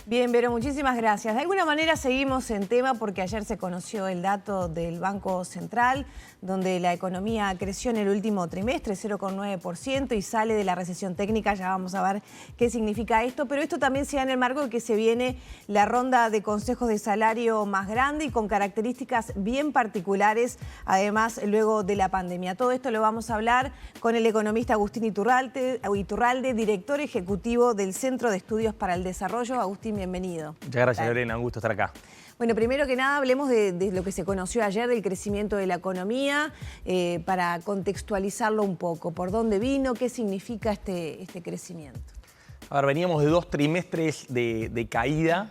Bien, Vero, muchísimas gracias. De alguna manera seguimos en tema porque ayer se conoció el dato del Banco Central, donde la economía creció en el último trimestre, 0,9%, y sale de la recesión técnica. Ya vamos a ver qué significa esto, pero esto también se da en el marco de que se viene la ronda de consejos de salario más grande y con características bien particulares, además, luego de la pandemia. Todo esto lo vamos a hablar con el economista Agustín Iturralde, director ejecutivo del Centro de Estudios para el Desarrollo. Agustín, bienvenido. Muchas gracias, Lorena, un gusto estar acá. Bueno, primero que nada hablemos de lo que se conoció ayer, del crecimiento de la economía, para contextualizarlo un poco. ¿Por dónde vino? ¿Qué significa este crecimiento? A ver, veníamos de 2 trimestres de caída,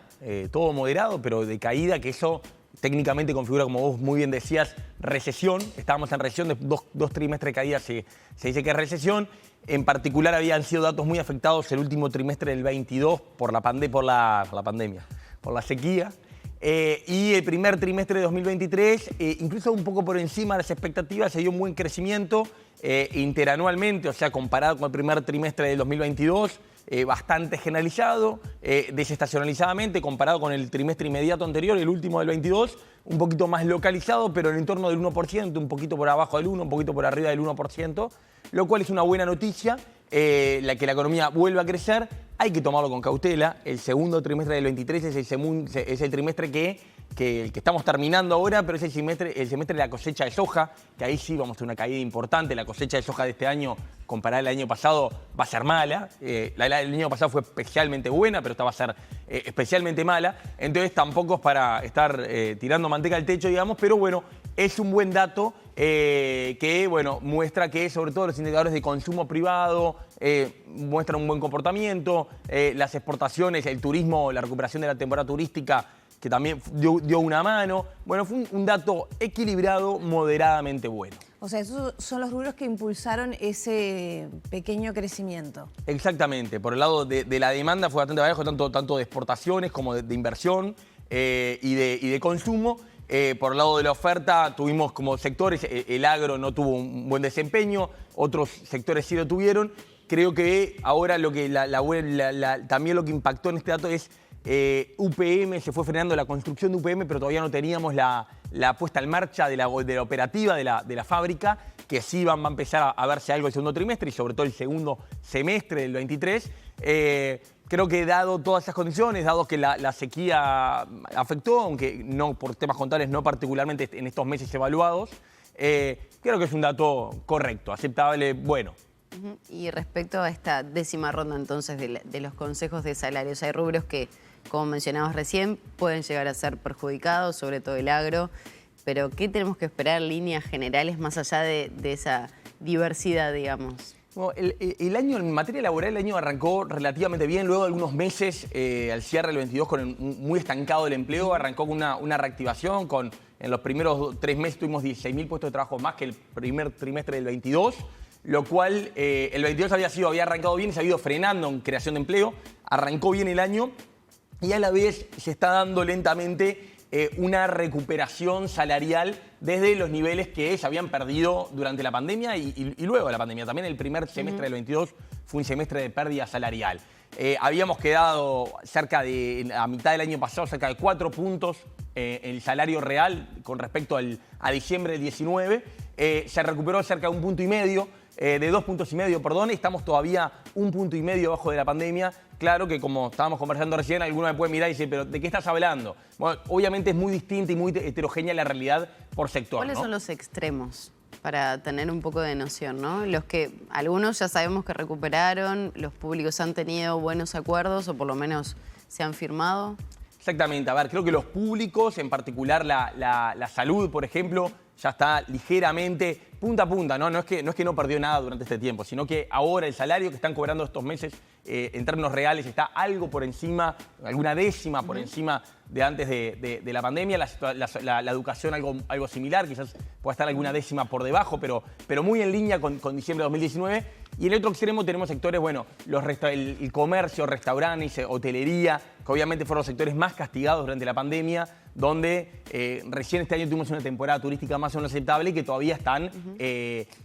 todo moderado, pero de caída, que eso técnicamente configura, como vos muy bien decías, recesión. Estábamos en recesión, de dos trimestres de caída se dice que es recesión. En particular habían sido datos muy afectados el último trimestre del 22 por la pandemia, por la sequía. Y el primer trimestre de 2023, incluso un poco por encima de las expectativas, se dio un buen crecimiento interanualmente, o sea, comparado con el primer trimestre del 2022, bastante generalizado, desestacionalizadamente, comparado con el trimestre inmediato anterior, el último del 22, un poquito más localizado, pero en el entorno del 1%, un poquito por abajo del 1%, un poquito por arriba del 1%, lo cual es una buena noticia, que la economía vuelva a crecer. Hay que tomarlo con cautela. El segundo trimestre del 23 es el trimestre que estamos terminando ahora, pero es el semestre de la cosecha de soja, que ahí sí vamos a tener una caída importante. La cosecha de soja de este año, comparada al año pasado, va a ser mala. La del año pasado fue especialmente buena, pero esta va a ser especialmente mala. Entonces tampoco es para estar tirando manteca al techo, digamos, pero bueno, es un buen dato que bueno, muestra que sobre todo los indicadores de consumo privado muestran un buen comportamiento, las exportaciones, el turismo, la recuperación de la temporada turística, que también dio una mano. Bueno, fue un dato equilibrado, moderadamente bueno. O sea, esos son los rubros que impulsaron ese pequeño crecimiento. Exactamente. Por el lado de la demanda fue bastante bajo, tanto de exportaciones como de inversión y de consumo. Por el lado de la oferta tuvimos como sectores, el agro no tuvo un buen desempeño, otros sectores sí lo tuvieron. Creo que ahora también lo que impactó en este dato es UPM, se fue frenando la construcción de UPM, pero todavía no teníamos la puesta en marcha de la operativa de la fábrica, que sí va a empezar a verse algo el segundo trimestre y sobre todo el segundo semestre del 23. Creo que dado todas esas condiciones, dado que la sequía afectó, aunque no por temas contables, no particularmente en estos meses evaluados, creo que es un dato correcto, aceptable, bueno. Y respecto a esta décima ronda entonces de los consejos de salarios, hay rubros que, como mencionabas recién, pueden llegar a ser perjudicados, sobre todo el agro, pero ¿qué tenemos que esperar en líneas generales más allá de esa diversidad, digamos? Bueno, el año en materia laboral, el año arrancó relativamente bien, luego de algunos meses al cierre del 22 muy estancado el empleo, arrancó con una reactivación, en los primeros 3 meses tuvimos 16.000 puestos de trabajo más que el primer trimestre del 22, lo cual el 22 había arrancado bien y se ha ido frenando en creación de empleo, arrancó bien el año y a la vez se está dando lentamente una recuperación salarial desde los niveles que se habían perdido durante la pandemia y luego de la pandemia. También el primer semestre del 22 fue un semestre de pérdida salarial. Habíamos quedado a mitad del año pasado, cerca de 4 puntos el salario real con respecto a diciembre del 19. Se recuperó cerca de 1,5 puntos, de 2,5 puntos, perdón, estamos todavía 1,5 puntos abajo de la pandemia. Claro que, como estábamos conversando recién, alguno me puede mirar y decir, ¿pero de qué estás hablando? Bueno, obviamente es muy distinta y muy heterogénea la realidad por sector, ¿Cuáles son los extremos? Para tener un poco de noción, ¿no? Los que algunos ya sabemos que recuperaron, los públicos han tenido buenos acuerdos o por lo menos se han firmado. Exactamente, a ver, creo que los públicos, en particular la salud, por ejemplo, ya está ligeramente punta a punta, ¿no? No es que no perdió nada durante este tiempo, sino que ahora el salario que están cobrando estos meses en términos reales está algo por encima, alguna décima por encima de antes de la pandemia. La educación algo similar, quizás pueda estar alguna décima por debajo, pero muy en línea con diciembre de 2019. Y en el otro extremo tenemos sectores, bueno, el comercio, restaurantes, hotelería, que obviamente fueron los sectores más castigados durante la pandemia, donde recién este año tuvimos una temporada turística más o menos aceptable y que todavía están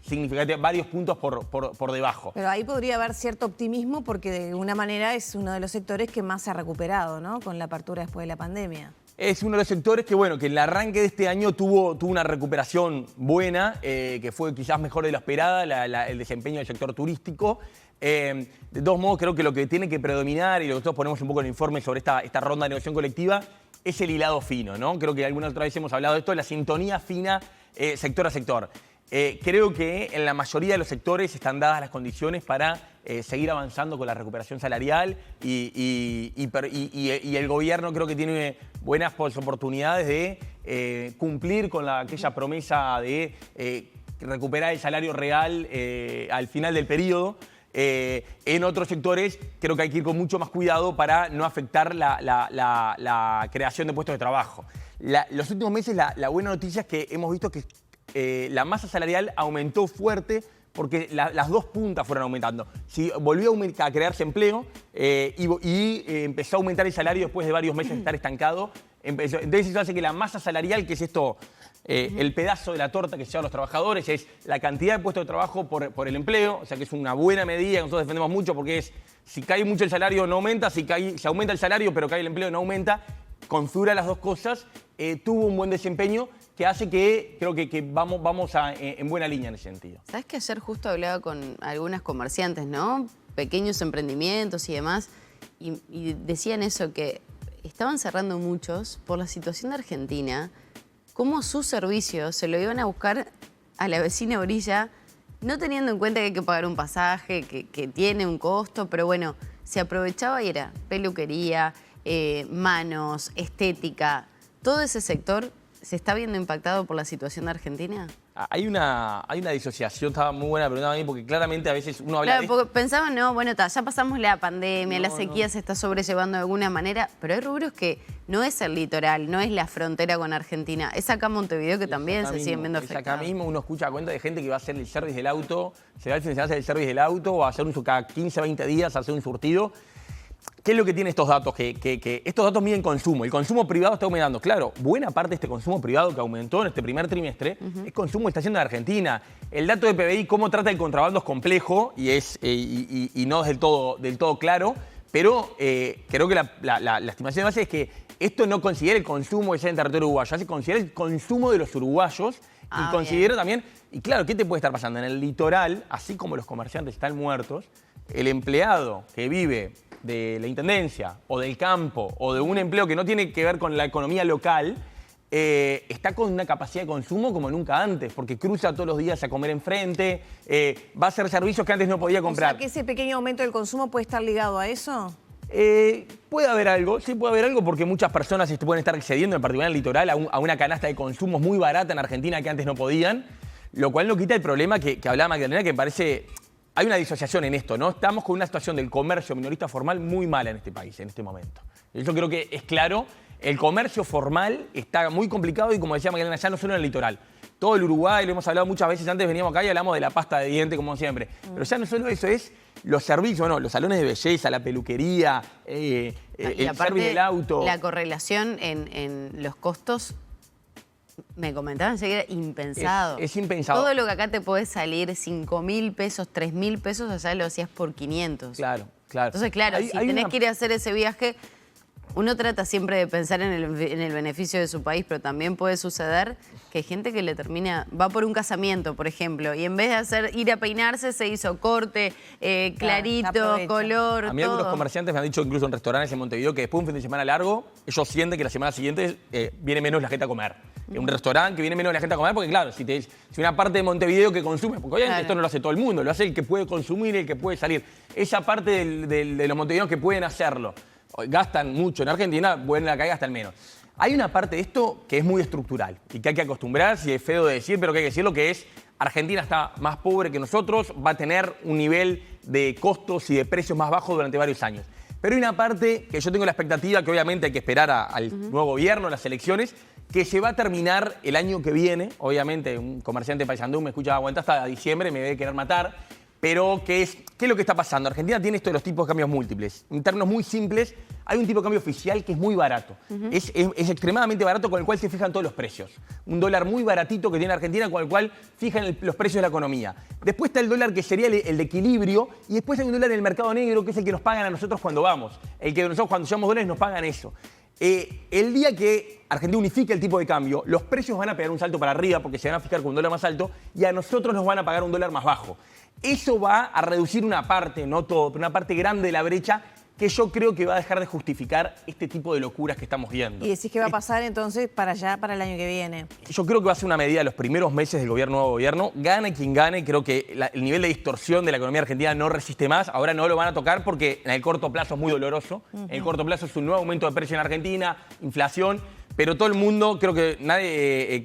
significativamente varios puntos por debajo. Pero ahí podría haber cierto optimismo porque de alguna manera es uno de los sectores que más se ha recuperado, ¿no? Con la apertura después de la pandemia. Es uno de los sectores que, bueno, que en el arranque de este año tuvo una recuperación buena, que fue quizás mejor de lo esperada, el desempeño del sector turístico. De todos modos, creo que lo que tiene que predominar, y lo que nosotros ponemos un poco en el informe sobre esta ronda de negociación colectiva, es el hilado fino, ¿no? Creo que alguna otra vez hemos hablado de esto, la sintonía fina sector a sector. Creo que en la mayoría de los sectores están dadas las condiciones para seguir avanzando con la recuperación salarial y el gobierno creo que tiene buenas oportunidades de cumplir con aquella promesa de recuperar el salario real al final del periodo. En otros sectores creo que hay que ir con mucho más cuidado para no afectar la creación de puestos de trabajo. Los últimos meses la buena noticia es que hemos visto que la masa salarial aumentó fuerte porque las dos puntas fueron aumentando. Volvió a crearse empleo y empezó a aumentar el salario después de varios meses de estar estancado. Entonces eso hace que la masa salarial, que es esto, el pedazo de la torta que se llevan los trabajadores, es la cantidad de puestos de trabajo por el empleo, o sea que es una buena medida que nosotros defendemos mucho porque es, si cae mucho el salario no aumenta, si aumenta el salario pero cae el empleo no aumenta, configura las dos cosas, tuvo un buen desempeño que hace que creo que vamos en buena línea en ese sentido. ¿Sabes que ayer justo hablaba con algunas comerciantes, ¿no? Pequeños emprendimientos y demás, y decían eso, que estaban cerrando muchos por la situación de Argentina, cómo sus servicios se lo iban a buscar a la vecina orilla, no teniendo en cuenta que hay que pagar un pasaje, que tiene un costo, pero bueno, se aprovechaba y era peluquería, manos, estética, todo ese sector. ¿Se está viendo impactado por la situación de Argentina? Hay una disociación, estaba muy buena la pregunta a mí, porque claramente a veces uno habla claro, porque pensaban, no, bueno, ya pasamos la pandemia, la sequía se está sobrellevando de alguna manera, pero hay rubros que no es el litoral, no es la frontera con Argentina, es acá Montevideo que también se siguen viendo afectados. Acá mismo uno escucha cuenta de gente que va a hacer el service del auto, se va al fin de semana a hacer el service del auto o a hacer cada 15, 20 días a hacer un surtido. ¿Qué es lo que tienen estos datos? Que estos datos miden consumo. El consumo privado está aumentando. Claro, buena parte de este consumo privado que aumentó en este primer trimestre es consumo que está haciendo en Argentina. El dato de PBI, cómo trata el contrabando, es complejo y no es del todo claro, pero creo que la estimación de base es que esto no considera el consumo que sea en territorio uruguayo, se considera el consumo de los uruguayos y considera también, y claro, ¿qué te puede estar pasando? En el litoral, así como los comerciantes están muertos, el empleado que vive de la intendencia o del campo o de un empleo que no tiene que ver con la economía local, está con una capacidad de consumo como nunca antes, porque cruza todos los días a comer enfrente, va a hacer servicios que antes no podía comprar. O sea, que ese pequeño aumento del consumo puede estar ligado a eso. Puede haber algo, sí puede haber algo, porque muchas personas pueden estar accediendo, en particular en el litoral, a una canasta de consumos muy barata en Argentina que antes no podían, lo cual no quita el problema que hablaba Magdalena, que me parece... Hay una disociación en esto, ¿no? Estamos con una situación del comercio minorista formal muy mala en este país, en este momento. Eso creo que es claro. El comercio formal está muy complicado y, como decía Magdalena, ya no solo en el litoral. Todo el Uruguay, lo hemos hablado muchas veces, antes veníamos acá y hablamos de la pasta de dientes, como siempre. Pero ya no solo eso, es los servicios, ¿no? Los salones de belleza, la peluquería, el servicio del auto. La correlación en los costos... Me comentaban que era impensado. Es impensado. Todo lo que acá te puede salir 5.000 pesos, 3.000 pesos, allá lo hacías por 500. Claro, claro. Entonces, claro, si tenés que ir a hacer ese viaje, uno trata siempre de pensar en el beneficio de su país, pero también puede suceder que hay gente que le termina, va por un casamiento, por ejemplo, y en vez de ir a peinarse, se hizo corte, clarito, color, a mí algunos comerciantes me han dicho, incluso en restaurantes en Montevideo, que después de un fin de semana largo, ellos sienten que la semana siguiente viene menos la gente a comer. Un restaurante que viene menos la gente a comer, porque claro, si una parte de Montevideo que consume, porque obviamente esto no lo hace todo el mundo, lo hace el que puede consumir, el que puede salir. Esa parte de los montevideanos que pueden hacerlo, gastan mucho en Argentina, bueno, acá gastan menos. Hay una parte de esto que es muy estructural y que hay que acostumbrarse, y es feo de decir, pero que hay que decirlo, que es Argentina está más pobre que nosotros, va a tener un nivel de costos y de precios más bajo durante varios años. Pero hay una parte que yo tengo la expectativa, que obviamente hay que esperar al nuevo gobierno, las elecciones, que se va a terminar el año que viene. Obviamente un comerciante de Paysandú me escucha, aguanta hasta diciembre, me debe querer matar. Pero, ¿qué es lo que está pasando? Argentina tiene esto de los tipos de cambios múltiples. En términos muy simples, hay un tipo de cambio oficial que es muy barato. Es extremadamente barato, con el cual se fijan todos los precios. Un dólar muy baratito que tiene Argentina, con el cual fijan los precios de la economía. Después está el dólar que sería el de equilibrio, y después hay un dólar en el mercado negro, que es el que nos pagan a nosotros cuando vamos. El que nosotros cuando llevamos dólares nos pagan eso. El día que Argentina unifique el tipo de cambio, los precios van a pegar un salto para arriba porque se van a fijar con un dólar más alto y a nosotros nos van a pagar un dólar más bajo. Eso va a reducir una parte, no todo, pero una parte grande de la brecha que yo creo que va a dejar de justificar este tipo de locuras que estamos viendo. ¿Y decís que va a pasar entonces para allá, para el año que viene? Yo creo que va a ser una medida de los primeros meses del nuevo gobierno. Gane quien gane, creo que el nivel de distorsión de la economía argentina no resiste más. Ahora no lo van a tocar porque en el corto plazo es muy doloroso. En el corto plazo es un nuevo aumento de precio en Argentina, inflación. Pero todo el mundo, creo que nadie,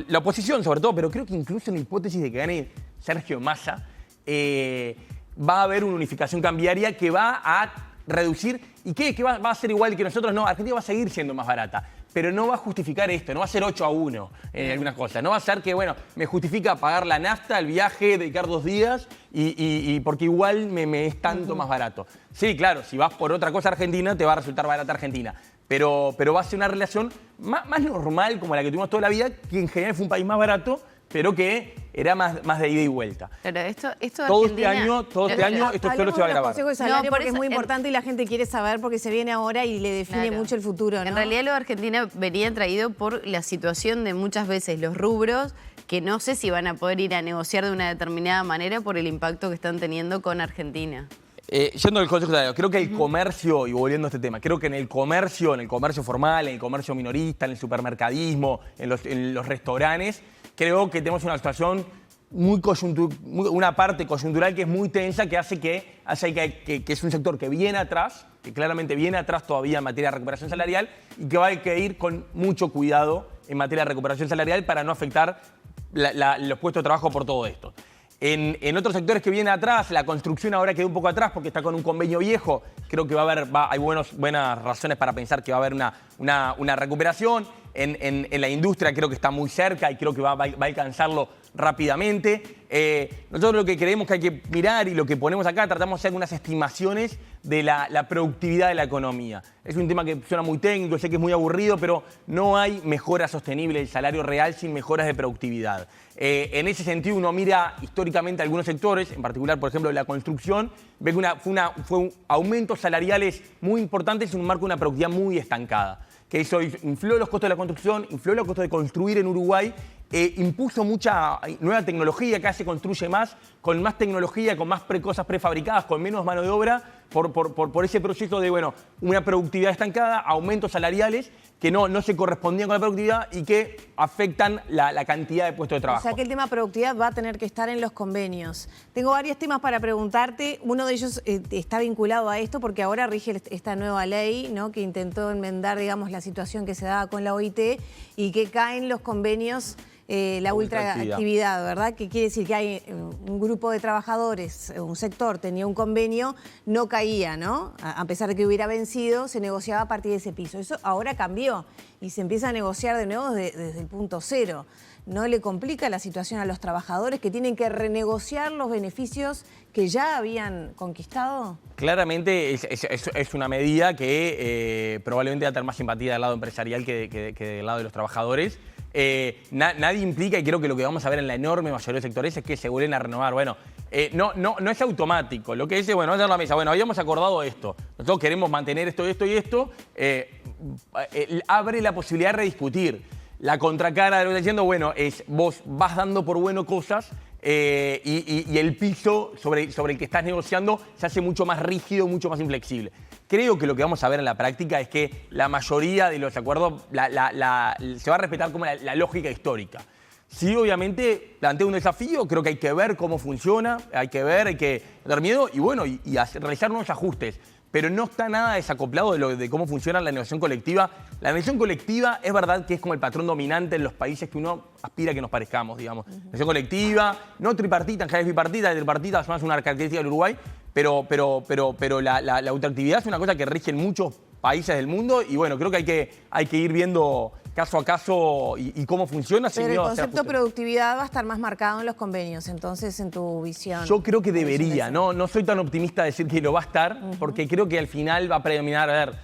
la oposición sobre todo, pero creo que incluso en la hipótesis de que gane Sergio Massa, va a haber una unificación cambiaria que va a reducir. ¿Y qué? ¿Que va a ser igual que nosotros? No, Argentina va a seguir siendo más barata. Pero no va a justificar esto, no va a ser 8-1 en algunas cosas. No va a ser que, bueno, me justifica pagar la nafta, el viaje, dedicar 2 días y porque igual me es tanto más barato. Sí, claro, si vas por otra cosa a Argentina, te va a resultar barata Argentina. Pero va a ser una relación más normal como la que tuvimos toda la vida, que en general fue un país más barato, pero que era más de ida y vuelta. Pero esto todo Argentina, este año esto solo se va a grabar. Consejo de salario No, por porque es eso, muy importante y la gente quiere saber porque se viene ahora y le define mucho el futuro, ¿no? En realidad lo de Argentina venía traído por la situación de muchas veces los rubros que no sé si van a poder ir a negociar de una determinada manera por el impacto que están teniendo con Argentina. Yendo al consejo de salario, creo que el comercio, y volviendo a este tema, creo que en el comercio formal, en el comercio minorista, en el supermercadismo, en los restaurantes, creo que tenemos una situación una parte coyuntural que es muy tensa, que hace que es un sector que viene atrás, que claramente viene atrás todavía en materia de recuperación salarial y que va a que ir con mucho cuidado en materia de recuperación salarial para no afectar los puestos de trabajo por todo esto. En otros sectores que vienen atrás, la construcción ahora quedó un poco atrás porque está con un convenio viejo. Creo que hay buenas razones para pensar que va a haber una recuperación. En la industria creo que está muy cerca y creo que va a alcanzarlo rápidamente. Nosotros lo que creemos que hay que mirar y lo que ponemos acá, tratamos de hacer algunas estimaciones de la productividad de la economía. Es un tema que suena muy técnico, sé que es muy aburrido, pero no hay mejora sostenible del salario real sin mejoras de productividad. En ese sentido, uno mira históricamente algunos sectores, en particular, por ejemplo, la construcción, ve que fue aumentos salariales muy importantes en un marco de una productividad muy estancada. Que eso infló los costos de la construcción, infló los costos de construir en Uruguay, impuso mucha nueva tecnología, que se construye más, con más tecnología, con más cosas prefabricadas, con menos mano de obra, por ese proceso de, una productividad estancada, aumentos salariales que no se correspondían con la productividad y que afectan la cantidad de puestos de trabajo. O sea que el tema productividad va a tener que estar en los convenios. Tengo varios temas para preguntarte. Uno de ellos está vinculado a esto porque ahora rige esta nueva ley, ¿no?, que intentó enmendar, digamos, la situación que se daba con la OIT y que caen los convenios. La ultraactividad, ¿verdad? Que quiere decir que hay un grupo de trabajadores, un sector tenía un convenio, no caía, ¿no? A pesar de que hubiera vencido, se negociaba a partir de ese piso. Eso ahora cambió y se empieza a negociar de nuevo desde el punto cero. ¿No le complica la situación a los trabajadores que tienen que renegociar los beneficios que ya habían conquistado? Claramente es una medida que probablemente va a tener más simpatía del lado empresarial que del lado de los trabajadores. Nadie implica, y creo que lo que vamos a ver en la enorme mayoría de sectores es que se vuelven a renovar. No es automático. Lo que dice, vamos a hacer la mesa. Habíamos acordado esto. Nosotros queremos mantener esto y esto. Abre la posibilidad de rediscutir. La contracara de lo que está diciendo, vos vas dando por bueno cosas y el piso sobre el que estás negociando se hace mucho más rígido, mucho más inflexible. Creo que lo que vamos a ver en la práctica es que la mayoría de los acuerdos se va a respetar como la lógica histórica. Sí, obviamente, plantea un desafío, creo que hay que ver cómo funciona, hay que tener miedo y realizar unos ajustes. Pero no está nada desacoplado de cómo funciona la negociación colectiva. La negociación colectiva es verdad que es como el patrón dominante en los países que uno aspira a que nos parezcamos, digamos. Negociación colectiva, no tripartita, en general es bipartita, tripartita es más una característica del Uruguay, pero la ultraactividad es una cosa que rige en muchos países del mundo y bueno, creo que hay que ir viendo caso a caso y cómo funciona. Pero el concepto productividad va a estar más marcado en los convenios, entonces, en tu visión. Yo creo que debería, no soy tan optimista de decir que lo va a estar, porque creo que al final va a predominar, a ver,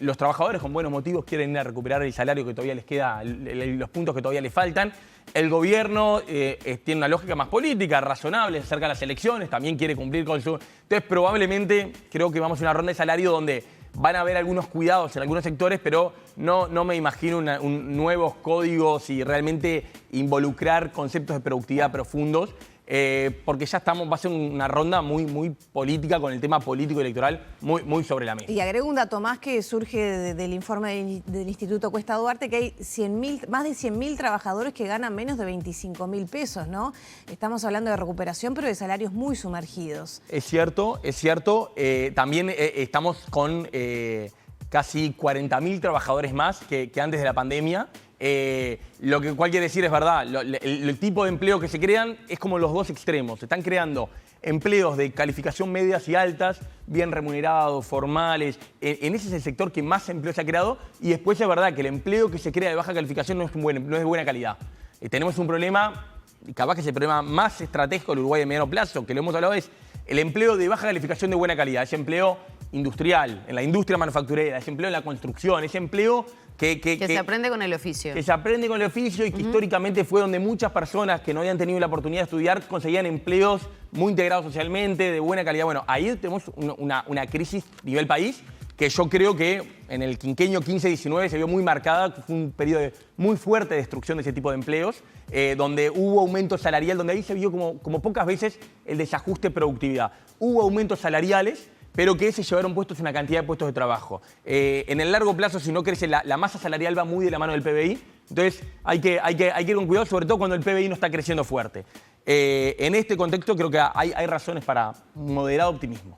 los trabajadores con buenos motivos quieren ir a recuperar el salario que todavía les queda, los puntos que todavía les faltan. El gobierno tiene una lógica más política, razonable, acerca de las elecciones, también quiere cumplir con su... Entonces, probablemente, creo que vamos a una ronda de salario donde van a haber algunos cuidados en algunos sectores, pero no me imagino nuevos códigos y realmente involucrar conceptos de productividad profundos, porque ya va a ser una ronda muy política, con el tema político y electoral muy sobre la mesa. Y agrego un dato más que surge del informe del Instituto Cuesta Duarte, que hay más de 100.000 trabajadores que ganan menos de 25.000 pesos, ¿no? Estamos hablando de recuperación, pero de salarios muy sumergidos. Es cierto. También estamos con casi 40.000 trabajadores más que antes de la pandemia. Lo que cual quiere decir es verdad, el tipo de empleo que se crean es como los dos extremos. Se están creando empleos de calificación medias y altas, bien remunerados, formales. En ese es el sector que más empleo se ha creado. Y después es verdad que el empleo que se crea de baja calificación no es de buena calidad. Tenemos un problema, y capaz que es el problema más estratégico del Uruguay de mediano plazo, que lo hemos hablado, es el empleo de baja calificación de buena calidad. Ese empleo industrial, en la industria manufacturera, ese empleo en la construcción, ese empleo que se aprende con el oficio. Que se aprende con el oficio y que históricamente fue donde muchas personas que no habían tenido la oportunidad de estudiar conseguían empleos muy integrados socialmente, de buena calidad. Bueno, ahí tenemos una crisis a nivel país que yo creo que en el quinquenio 15-19 se vio muy marcada, fue un periodo de muy fuerte destrucción de ese tipo de empleos, donde hubo aumento salarial, donde ahí se vio como pocas veces el desajuste de productividad. Hubo aumentos salariales, pero que se llevaron puestos una cantidad de puestos de trabajo. En el largo plazo, si no crece, la masa salarial va muy de la mano del PBI, entonces hay que ir con cuidado, sobre todo cuando el PBI no está creciendo fuerte. En este contexto creo que hay razones para moderado optimismo.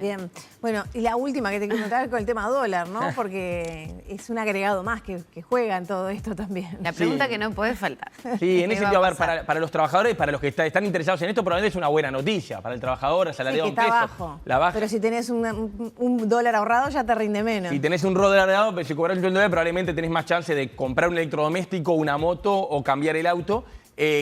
Bien. Bueno, y la última que te quiero contar con el tema dólar, ¿no? Porque es un agregado más que juega en todo esto también. La pregunta que no puede faltar. Sí, en ese sentido, a ver, para los trabajadores, para los que están interesados en esto, probablemente es una buena noticia. Para el trabajador, asalariado sí, que está bajo. La baja. Pero si tenés un dólar ahorrado, ya te rinde menos. Si tenés un dólar ahorrado, pero si cobras un dólar, probablemente tenés más chance de comprar un electrodoméstico, una moto o cambiar el auto.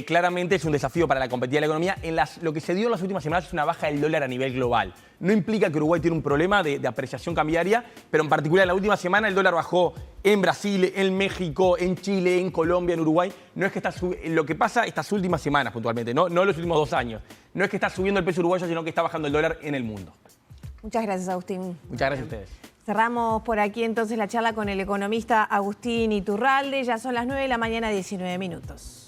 Claramente es un desafío para la competitividad de la economía. Lo que se dio en las últimas semanas es una baja del dólar a nivel global. No implica que Uruguay tiene un problema de apreciación cambiaria, pero en particular en la última semana el dólar bajó en Brasil, en México, en Chile, en Colombia, en Uruguay. No es que lo que pasa estas últimas semanas puntualmente, no los últimos 2 años. No es que está subiendo el peso uruguayo, sino que está bajando el dólar en el mundo. Muchas gracias, Agustín. Muchas gracias a ustedes. Cerramos por aquí entonces la charla con el economista Agustín Iturralde. Ya son las 9 de la mañana, 19 minutos.